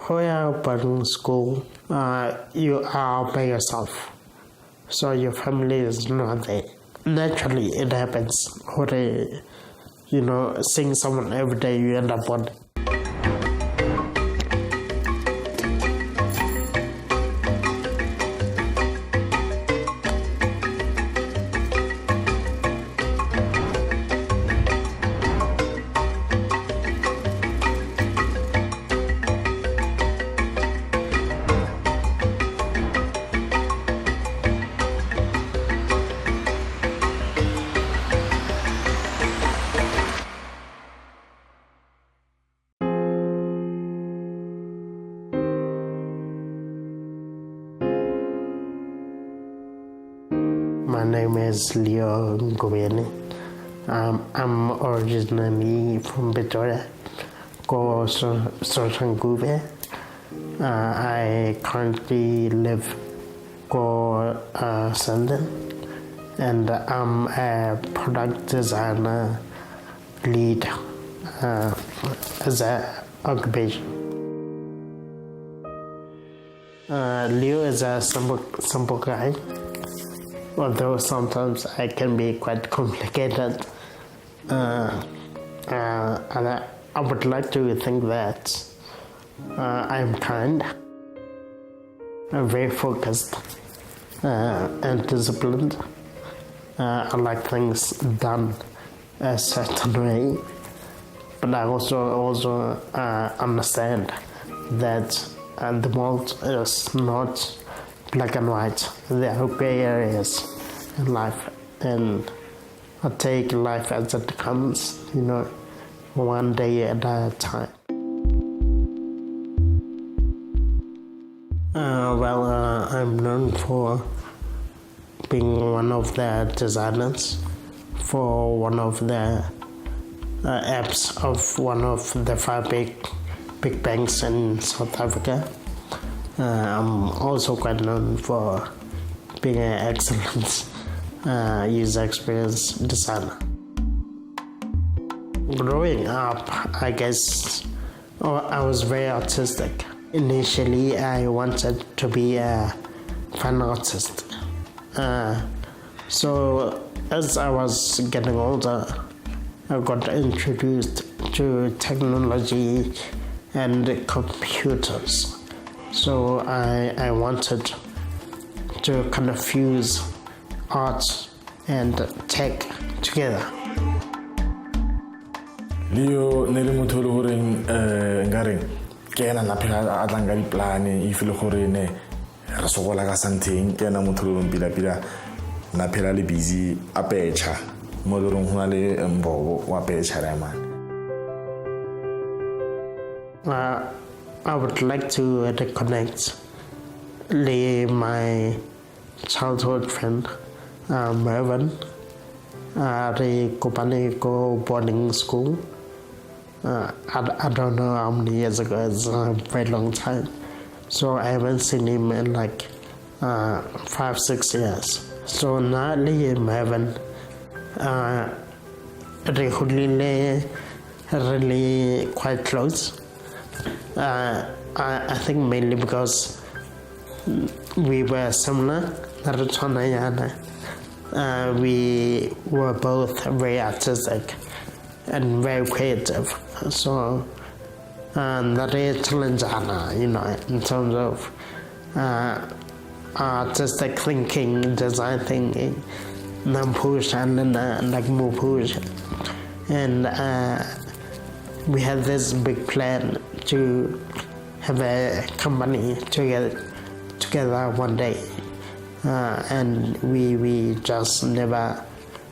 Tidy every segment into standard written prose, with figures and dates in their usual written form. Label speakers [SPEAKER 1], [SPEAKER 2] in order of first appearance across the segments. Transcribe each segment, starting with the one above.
[SPEAKER 1] When you're in school, you are by yourself. So your family is not there. Naturally, it happens. When seeing someone every day, you end up bonding. My name is Leo Greeny. I'm originally from Pretoria, I currently live in London, and I'm a product designer lead as an occupation. Leo is a simple guy, although sometimes I can be quite complicated. And I would like to think that I'm kind, I'm very focused and disciplined. I like things done a certain way, but I also understand that the world is not black and white. There are gray areas in life, and I take life as it comes, one day at a time. I'm known for being one of the designers for one of the apps of one of the 5 big banks in South Africa. I'm also quite known for being an excellent user experience designer. Growing up, I guess I was very artistic. Initially, I wanted to be a fine artist. So as I was getting older, I got introduced to technology and computers. So I wanted to kind of fuse art and tech together.
[SPEAKER 2] Leo nele motho le horeng ngare ke ena na phela a tlanga di plan if le gore ne re sokola ka something ke ena motho le mpila na phela le busy a pecha mo le rong hona le mbobo wa pecha ra man.
[SPEAKER 1] I would like to reconnect my childhood friend, Mervyn. Re kopane ko boarding school. I don't know how many years ago. It's a very long time. So I haven't seen him in like 5-6 years. So now Mervyn, really quite close. I think mainly because we were similar. We were both very artistic and very creative. So that is challenge, in terms of artistic thinking, design thinking, push and like move push. And we had this big plan to have a company together one day, and we just never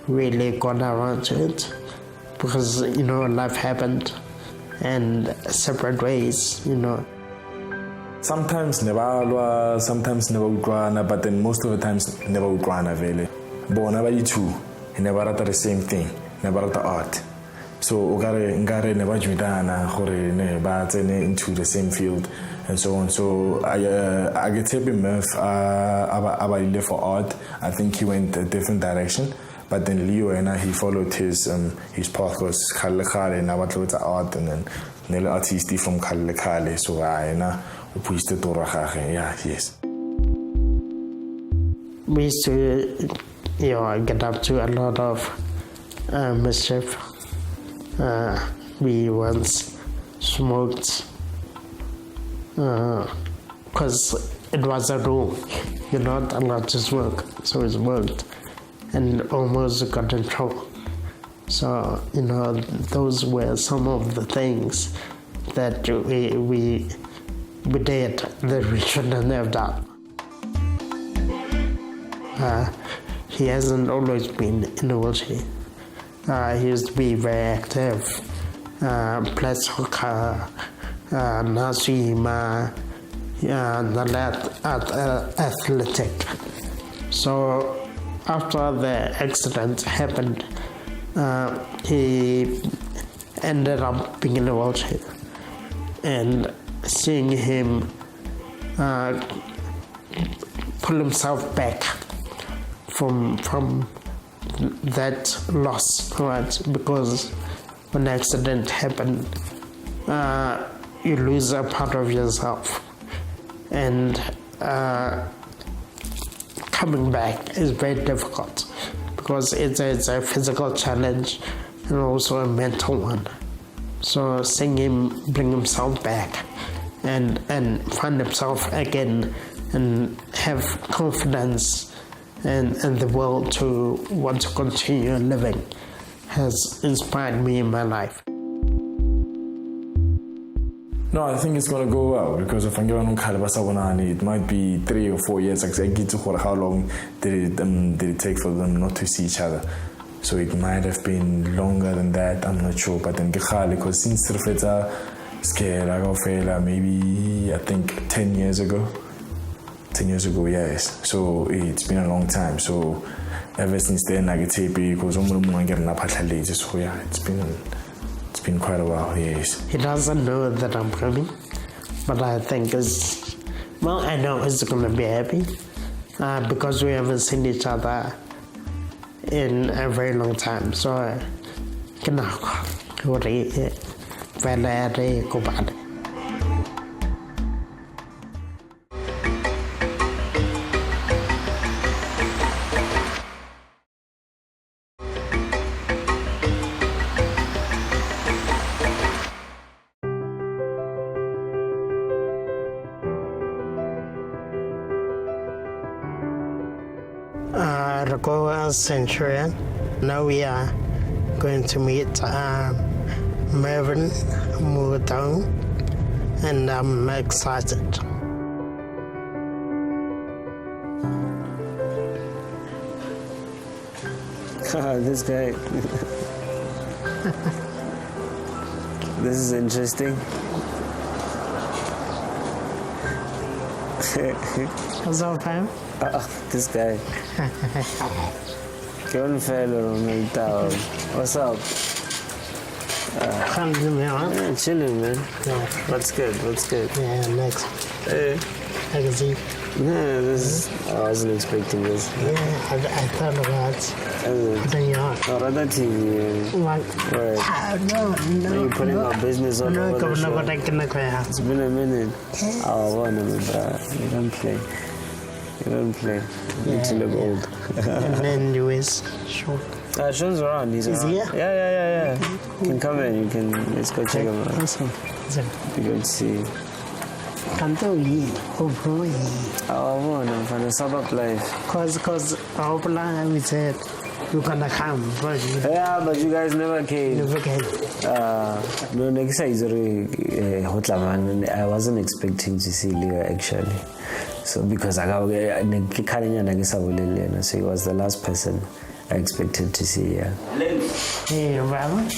[SPEAKER 1] really got around to it because life happened and separate ways.
[SPEAKER 2] Sometimes never sometimes never utlwana, but then most of the times never utlwana vele. Bona ba two never at the same thing, never at the art. So ngare never judana gore ne ba tsene into the same field and so on. So I get happy Merv about for art. I think he went a different direction, But then Leo and he followed his path was Kale now what was art and then Nele artisti from Kale. So I pushed the yes.
[SPEAKER 1] We used to get up to a lot of mischief. We once smoked because it was a rule. You're not allowed to smoke, so we smoked and almost got in trouble. So, those were some of the things that we did that we shouldn't have done. He hasn't always been in a wheelchair. He used to be very active, play soccer, Nasima, athletic. So after the accident happened, he ended up being in a wheelchair. And seeing him pull himself back from that loss, right? Because when the accident happened, you lose a part of yourself, and coming back is very difficult because it's a physical challenge and also a mental one. So seeing him bring himself back and find himself again and have confidence and the will to want to continue living has inspired me in my life.
[SPEAKER 2] No, I think it's going to go well because if I'm going to it might be 3 or 4 years. How long did it take for them not to see each other? So it might have been longer than that, I'm not sure. But then because since scared, maybe I think 10 years ago. 10 years ago, yes. So it's been a long time. So ever since then, I get happy because so yeah, it's been quite a while, yes.
[SPEAKER 1] He doesn't know that I'm coming, but I think I know he's going to be happy because we haven't seen each other in a very long time. So, Centurion. Now we are going to meet Mervyn and I'm excited.
[SPEAKER 3] This guy. This is interesting.
[SPEAKER 1] What's up, fam?
[SPEAKER 3] This guy. What's up? Chilling, man.
[SPEAKER 1] Yeah.
[SPEAKER 3] What's good?
[SPEAKER 1] Yeah, next.
[SPEAKER 3] Hey.
[SPEAKER 1] I can see.
[SPEAKER 3] Yeah, I wasn't expecting this.
[SPEAKER 1] Yeah, I thought about putting you on.
[SPEAKER 3] Other TV.
[SPEAKER 1] What? No.
[SPEAKER 3] You're putting our business all over the show. It's been a minute.
[SPEAKER 1] Yeah.
[SPEAKER 3] Oh, one minute, bro. You don't play. You need to look old.
[SPEAKER 1] And then you is short.
[SPEAKER 3] Sean's around. He's around.
[SPEAKER 1] Here?
[SPEAKER 3] Yeah. You can come in. Let's go check him out.
[SPEAKER 1] Awesome.
[SPEAKER 3] You can see.
[SPEAKER 1] Hopefully.
[SPEAKER 3] Oh, I'm from the suburb life.
[SPEAKER 1] Cause hopefully we said you're gonna come, but
[SPEAKER 3] yeah, but you guys never came.
[SPEAKER 1] Never came.
[SPEAKER 3] No, next time I wasn't expecting to see Leo actually. So because so he was the last person I expected to see. Yeah.
[SPEAKER 1] Hey, Bevan.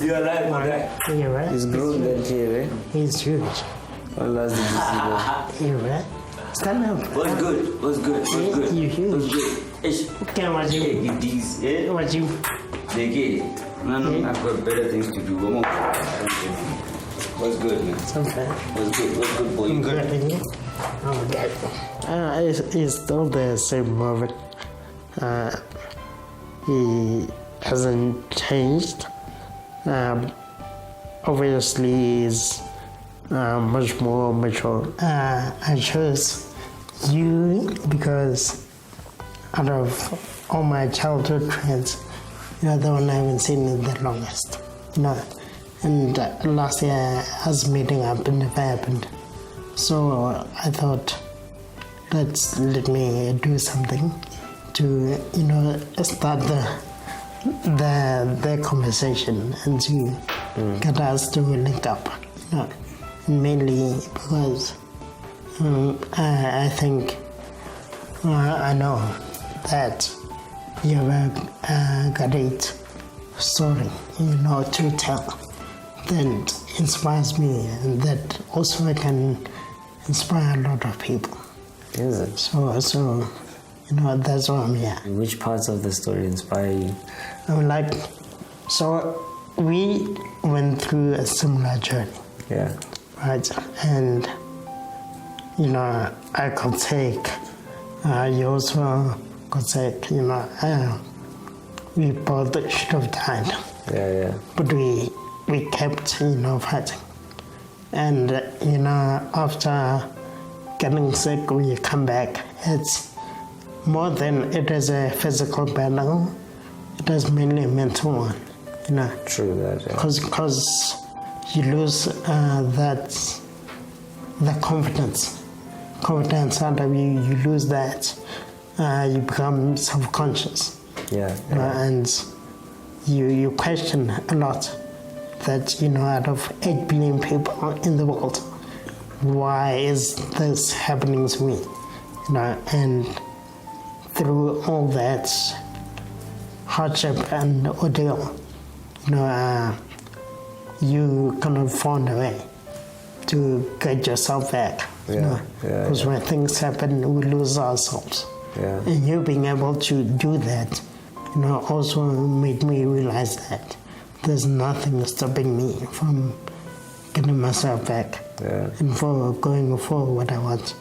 [SPEAKER 3] You alive, my guy?
[SPEAKER 1] Hey, right?
[SPEAKER 3] He's grown that here, eh?
[SPEAKER 1] He's huge.
[SPEAKER 3] When last did you see him?
[SPEAKER 1] Hey, right? Stand up.
[SPEAKER 4] What's good?
[SPEAKER 1] You huge.
[SPEAKER 4] What's good?
[SPEAKER 1] Okay, what you?
[SPEAKER 4] Hey, give these, eh?
[SPEAKER 1] What you?
[SPEAKER 4] They get it. No, I've got better things to do. What's good, man?
[SPEAKER 1] Something.
[SPEAKER 4] What's good, boy? You good?
[SPEAKER 1] Oh, God. It's still the same Mervyn. he hasn't changed. Obviously, he's much more mature. I chose you because out of all my childhood friends, you're the one I haven't seen the longest. And last year I was meeting up and never happened. So I thought, let me do something to, start the conversation and to get us to link up. Mainly because I think I know that you have a great story, to tell that inspires me, and that also can inspire a lot of people.
[SPEAKER 3] Is it?
[SPEAKER 1] So that's why I'm here.
[SPEAKER 3] Which parts of the story inspire you?
[SPEAKER 1] So we went through a similar journey.
[SPEAKER 3] Yeah.
[SPEAKER 1] Right, and I could take, you also could take, we both should have died.
[SPEAKER 3] Yeah.
[SPEAKER 1] But we kept, fighting. And, after getting sick, we come back. It's more than it is a physical battle, it is mainly a mental one,
[SPEAKER 3] True that, yeah.
[SPEAKER 1] Because you lose the confidence out of you. You lose that. You become self-conscious.
[SPEAKER 3] Yeah.
[SPEAKER 1] And you question a lot that, out of 8 billion people in the world, why is this happening to me? And through all that hardship and ordeal, you kind of found a way to get yourself back. Because when things happen, we lose ourselves.
[SPEAKER 3] Yeah.
[SPEAKER 1] And you being able to do that, also made me realize that there's nothing stopping me from getting myself back.
[SPEAKER 3] Yeah.
[SPEAKER 1] And for going for what I want,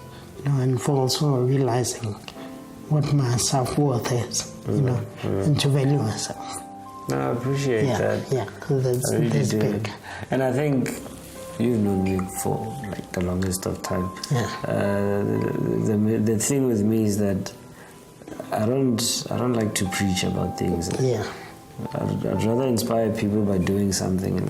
[SPEAKER 1] and for also realizing what my self-worth is, and to value myself.
[SPEAKER 3] No, I appreciate that.
[SPEAKER 1] Yeah, that's,
[SPEAKER 3] I really
[SPEAKER 1] that's
[SPEAKER 3] do.
[SPEAKER 1] big.
[SPEAKER 3] And I think you've known me for the longest of time.
[SPEAKER 1] Yeah.
[SPEAKER 3] The thing with me is that I don't like to preach about things.
[SPEAKER 1] Yeah.
[SPEAKER 3] I'd rather inspire people by doing something, and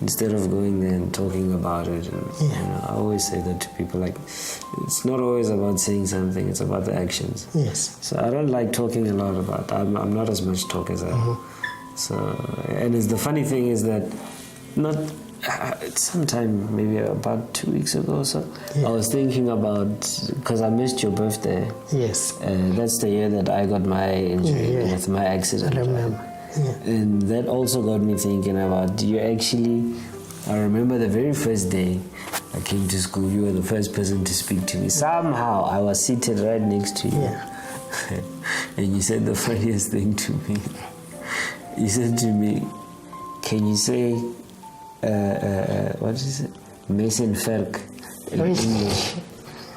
[SPEAKER 3] instead of going there and talking about it. And I always say that to people, it's not always about saying something; it's about the actions.
[SPEAKER 1] Yes.
[SPEAKER 3] So I don't like talking a lot about. I'm not as much talk as I. So, and the funny thing is that sometime maybe about 2 weeks ago or so, I was thinking about, because I missed your birthday.
[SPEAKER 1] Yes.
[SPEAKER 3] That's the year that I got my injury with my accident.
[SPEAKER 1] I remember. Yeah.
[SPEAKER 3] And that also got me thinking about I remember the very first day I came to school, you were the first person to speak to me. Somehow I was seated right next to you.
[SPEAKER 1] Yeah.
[SPEAKER 3] And you said the funniest thing to me. You said to me, can you say, what is it? Mason Ferk in English.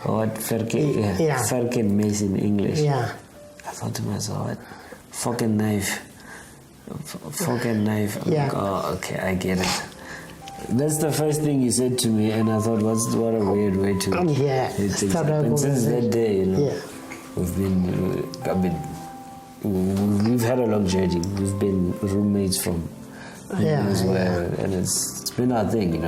[SPEAKER 3] What? Ferk? Yeah. Ferk and Mason in English.
[SPEAKER 1] Yeah.
[SPEAKER 3] I thought to myself, what? Fork and knife. Fork and knife. I'm like, oh, okay, I get it. That's the first thing you said to me, and I thought, what a weird way to things up. And since that day, we've had a long journey. We've been roommates from as well, and it's been our thing,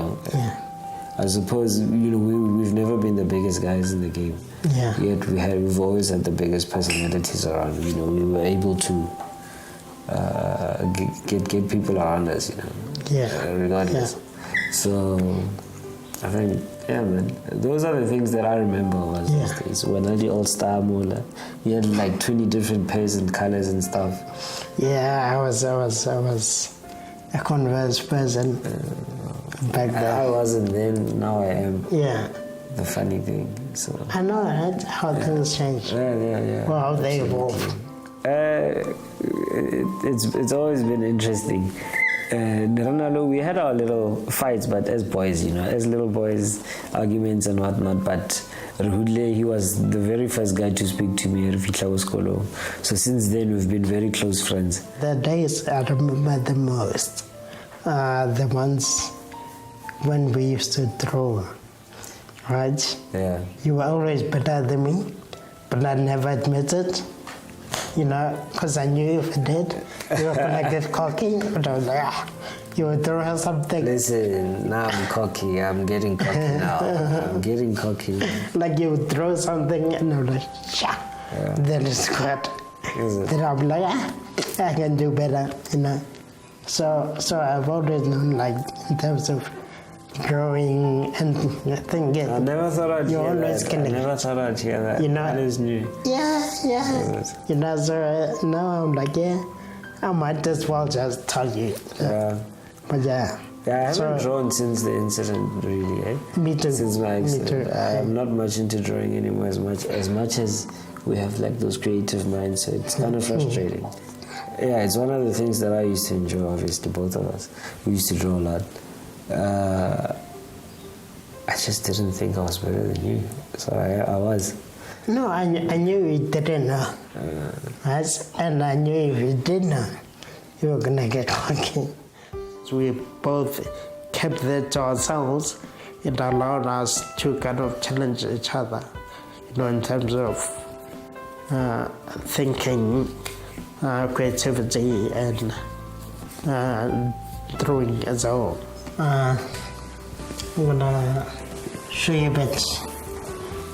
[SPEAKER 3] I suppose we've never been the biggest guys in the game.
[SPEAKER 1] Yeah.
[SPEAKER 3] Yet we've always had the biggest personalities around. We were able to get people around us. Regardless.
[SPEAKER 1] Yeah.
[SPEAKER 3] So I think, man, those are the things that I remember was those days. When I did All-Star Mola, you had 20 different pairs and colors and stuff.
[SPEAKER 1] Yeah, I was a Converse person back then.
[SPEAKER 3] I wasn't then, now I am.
[SPEAKER 1] Yeah.
[SPEAKER 3] The funny thing. So
[SPEAKER 1] I know, right? How things change.
[SPEAKER 3] Yeah.
[SPEAKER 1] Well, how they evolve.
[SPEAKER 3] It's always been interesting. we had our little fights, but as boys, as little boys, arguments and whatnot. But Rhudle, he was the very first guy to speak to me at Fitlawo. So since then, we've been very close friends.
[SPEAKER 1] The days I remember the most are the ones when we used to draw, right?
[SPEAKER 3] Yeah.
[SPEAKER 1] You were always better than me, but I never admitted. Because I knew if I did, you were going to get cocky. But I was like, you would throw something.
[SPEAKER 3] Listen, now I'm cocky. I'm getting cocky now. I'm getting cocky.
[SPEAKER 1] Like you would throw something and I'm like, yeah. Then it's good. Then I'm like, I can do better, So I've always known, like, in terms of drawing and thinking.
[SPEAKER 3] I never thought I'd hear that. I never thought I'd hear that. That is new.
[SPEAKER 1] Yeah. So now I'm like, I might as well just tell you.
[SPEAKER 3] Yeah.
[SPEAKER 1] But yeah.
[SPEAKER 3] Yeah, I haven't drawn since the incident, really, eh?
[SPEAKER 1] Me too.
[SPEAKER 3] Since my accident.
[SPEAKER 1] Me too.
[SPEAKER 3] I'm not much into drawing anymore as much as we have, like, those creative minds, so it's kind of frustrating. Yeah, it's one of the things that I used to enjoy, obviously, both of us. We used to draw a lot. I just didn't think I was better than you, so I was.
[SPEAKER 1] No, I knew you didn't know. And I knew if you did know, you were going to get cocky. So we both kept that to ourselves. It allowed us to kind of challenge each other, in terms of thinking, creativity, and drawing as a whole. I'm going to show you a bit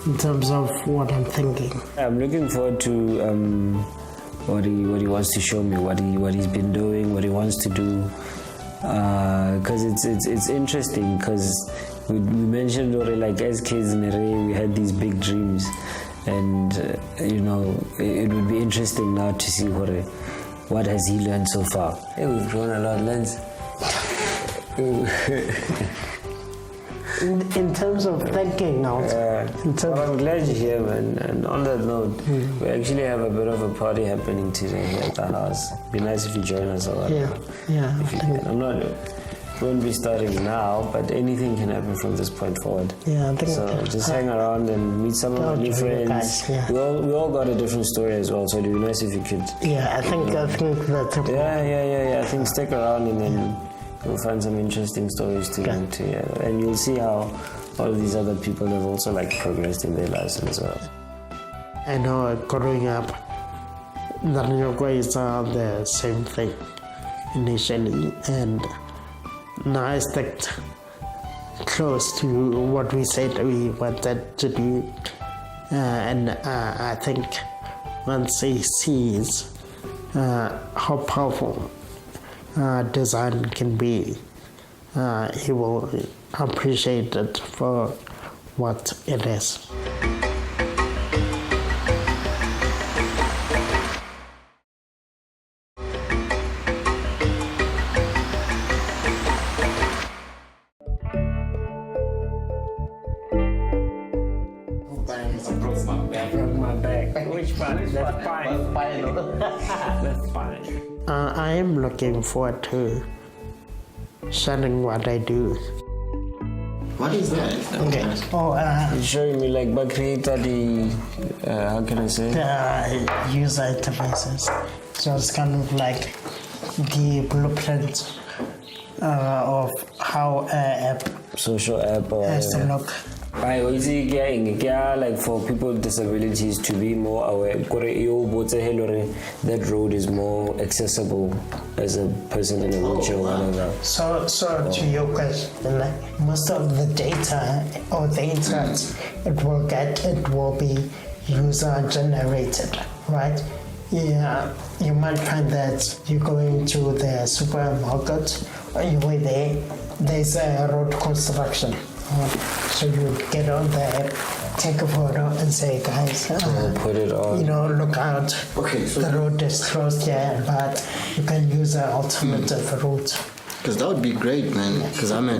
[SPEAKER 1] in terms of what I'm thinking.
[SPEAKER 3] I'm looking forward to what he wants to show me, what he's been doing, what he wants to do. Because it's interesting, because we mentioned already, like, as kids in we had these big dreams, and it would be interesting now to see what has he learned so far. Hey, we've grown a lot, Lens.
[SPEAKER 1] In terms of thinking also.
[SPEAKER 3] I'm glad you're here, man. And on that note, we actually have a bit of a party happening today here at the house. It'd be nice if you join us or whatever.
[SPEAKER 1] Yeah.
[SPEAKER 3] If you can. Won't be starting now, but anything can happen from this point forward.
[SPEAKER 1] Yeah, I think
[SPEAKER 3] so. Just hang around and meet some of our new friends.
[SPEAKER 1] Guys, yeah.
[SPEAKER 3] We all got a different story as well, so it'd be nice if you could.
[SPEAKER 1] Yeah, I think that's important.
[SPEAKER 3] Yeah. I think stick around and then you'll find some interesting stories to get into, and you'll see how all of these other people have also, like, progressed in their lives as well.
[SPEAKER 1] I know growing up, the Nyogwais are the same thing initially, and now I stuck close to what we said we wanted to do, and I think once he sees how powerful design can be, he will appreciate it for what it is. I am looking forward to sharing what I do.
[SPEAKER 4] What is that?
[SPEAKER 1] Okay.
[SPEAKER 3] Showing me, like, by creator the how can I say?
[SPEAKER 1] The user interfaces. So it's kind of like the blueprint of how an app,
[SPEAKER 3] social app, or
[SPEAKER 1] has to look.
[SPEAKER 3] Like, for people with disabilities to be more aware, that road is more accessible as a person in a wheelchair or whatever.
[SPEAKER 1] So to your question, like, most of the data or the insights it will be user generated, right? Yeah, you might find that you go into the supermarket, or you were there's a road construction. So you would get on there, take a photo, and say, guys,
[SPEAKER 3] put it on.
[SPEAKER 1] Look out.
[SPEAKER 4] Okay, so
[SPEAKER 1] the road is closed here, but you can use an alternative route.
[SPEAKER 4] Because that would be great, man. Because I'm a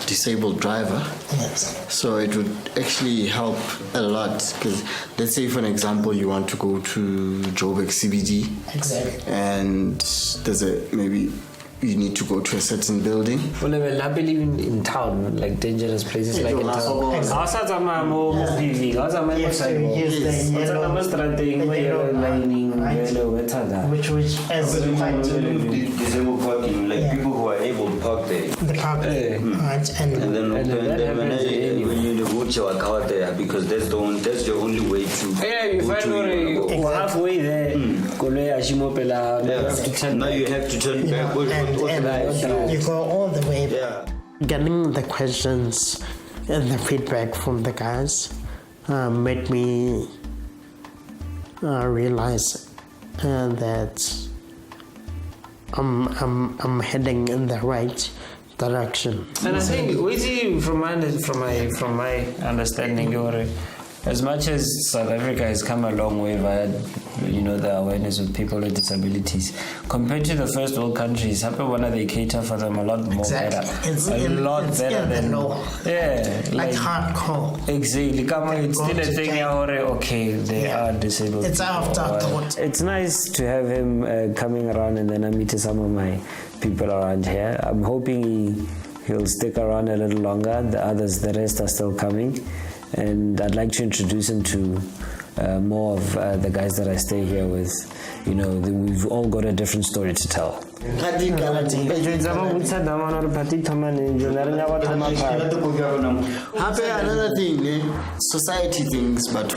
[SPEAKER 4] disabled driver.
[SPEAKER 1] Yes.
[SPEAKER 4] So it would actually help a lot. Because let's say, for an example, you want to go to Joburg CBD.
[SPEAKER 1] Exactly.
[SPEAKER 4] And there's maybe
[SPEAKER 5] you need to go to a certain building.
[SPEAKER 3] Well, I believe in town, like dangerous places like in town. Outside of my home,
[SPEAKER 1] which as
[SPEAKER 4] disabled parking, like people who are able to park there.
[SPEAKER 1] the park, right? And
[SPEAKER 4] When you wheelchair walk out there, because that's your only way to.
[SPEAKER 3] Yeah, you
[SPEAKER 4] go
[SPEAKER 3] find
[SPEAKER 4] to
[SPEAKER 3] halfway there.
[SPEAKER 4] Now you have to turn back.
[SPEAKER 1] and you go all the way.
[SPEAKER 4] Yeah.
[SPEAKER 1] Getting the questions and the feedback from the guys made me realize that I'm heading in the right direction.
[SPEAKER 3] And I think, from my understanding, as much as South Africa has come a long way via, the awareness of people with disabilities, compared to the first world countries, they cater for them a lot more better.
[SPEAKER 1] It's
[SPEAKER 3] a lot better than
[SPEAKER 1] law.
[SPEAKER 3] Yeah,
[SPEAKER 1] like hardcore.
[SPEAKER 3] Exactly. It's still a thing. Okay, they are disabled.
[SPEAKER 1] It's afterthought.
[SPEAKER 3] It's nice to have him coming around, and then I meet some of my people around here. I'm hoping he'll stick around a little longer. The rest are still coming. And I'd like to introduce him to more of the guys that I stay here with. We've all got a different story to tell.
[SPEAKER 5] Another thing, society thinks but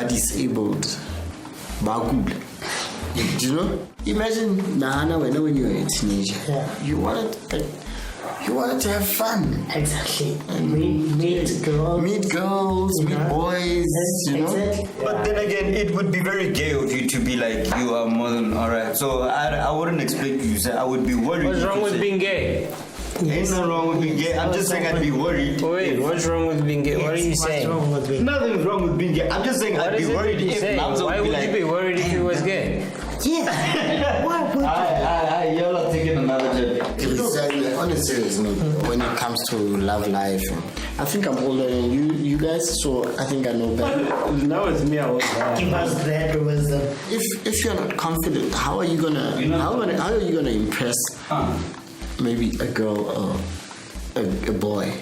[SPEAKER 5] disabled. Imagine Nana when you were a teenager.
[SPEAKER 1] Yeah.
[SPEAKER 5] You wanted to have fun.
[SPEAKER 1] Exactly.
[SPEAKER 5] And
[SPEAKER 1] meet girls.
[SPEAKER 5] Meet boys,
[SPEAKER 1] Exactly.
[SPEAKER 4] But then again, it would be very gay of you to be like, you are more than alright. So I wouldn't expect you to say, I would be worried.
[SPEAKER 3] What's wrong with being gay?
[SPEAKER 4] Ain't nothing wrong with being gay. I'm just saying I'd be worried.
[SPEAKER 3] Wait, what's wrong with being gay? What are you saying?
[SPEAKER 4] Nothing's wrong with being gay. I'm just saying I'd be worried if Namzo
[SPEAKER 3] Why
[SPEAKER 4] would
[SPEAKER 3] would you be worried if he was gay?
[SPEAKER 1] Yeah. Why would
[SPEAKER 4] y'all are taking another journey.
[SPEAKER 5] On a serious note, when it comes to love life, I think I'm older than you guys, so I think I know better.
[SPEAKER 3] Now it's me.
[SPEAKER 1] give us that wisdom?
[SPEAKER 5] If you're not confident, how are you gonna impress maybe a girl or a boy?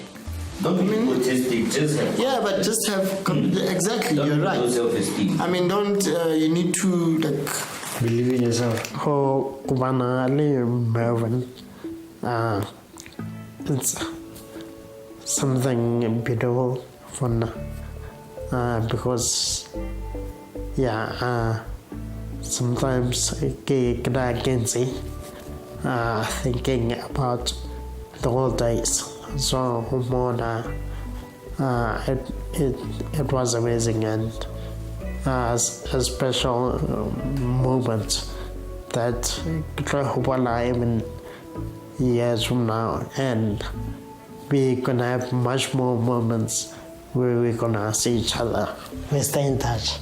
[SPEAKER 4] Don't be egotistic, just have
[SPEAKER 5] Yeah, but just have exactly.
[SPEAKER 4] don't
[SPEAKER 5] You're
[SPEAKER 4] be
[SPEAKER 5] right.
[SPEAKER 4] no self-esteem.
[SPEAKER 5] I mean, don't you need to
[SPEAKER 3] Believe in yourself.
[SPEAKER 1] Oh, Kubana Mervyn. It's something beautiful, fun, because sometimes I can see thinking about the old days. So it was amazing and a special moment that even years from now, and we're gonna have much more moments where we're gonna see each other. We stay in touch.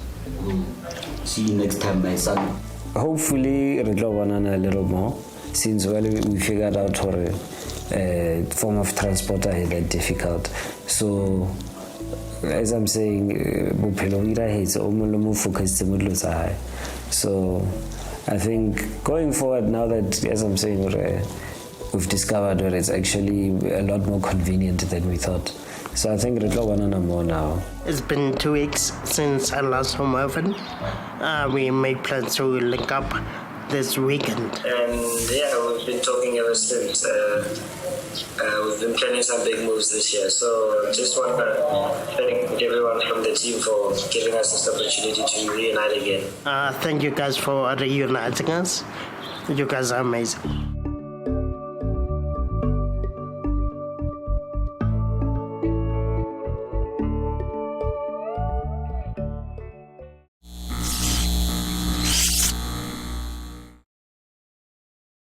[SPEAKER 4] See you next time, my son.
[SPEAKER 3] Hopefully, a little more, since we figured out how form of transport are that difficult. So, as I'm saying, so I think going forward now that, as I'm saying, we've discovered that it's actually a lot more convenient than we thought. So I think more now.
[SPEAKER 1] It's been 2 weeks since I last saw Mervyn. We made plans to link up this weekend.
[SPEAKER 6] And we've been talking ever since. We've been planning some big moves this year. So just want to thank everyone from the team for giving us this opportunity to reunite again.
[SPEAKER 1] Thank you guys for reuniting us. You guys are amazing.